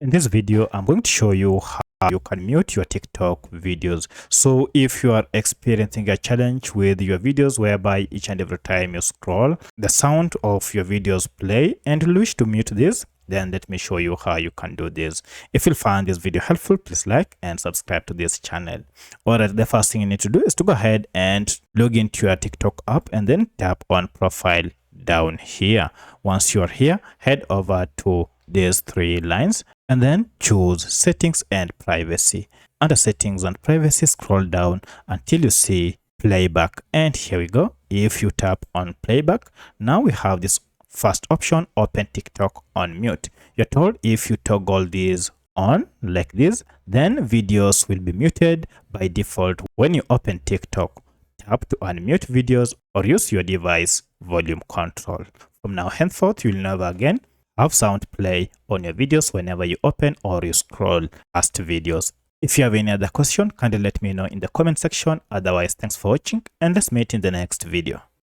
In this video, I'm going to show you how you can mute your TikTok videos. So if you are experiencing a challenge with your videos whereby each and every time you scroll, the sound of your videos play and you wish to mute this, then let me show you how you can do this. If you find this video helpful, please like and subscribe to this channel. Alright, the first thing you need to do is to go ahead and log into your TikTok app and then tap on profile down here. Once you're here, head over to these three lines and then choose settings and privacy. Under settings and privacy, scroll down until you see playback, and here we go. If you tap on playback, now we have this first option, open TikTok on mute. You're told if you toggle these on like this, then videos will be muted by default when you open TikTok. Tap to unmute videos or use your device volume control. From now henceforth, you'll never again have sound play on your videos whenever you open or you scroll past videos. If you have any other question, kindly let me know in the comment section. Otherwise, thanks for watching and let's meet in the next video.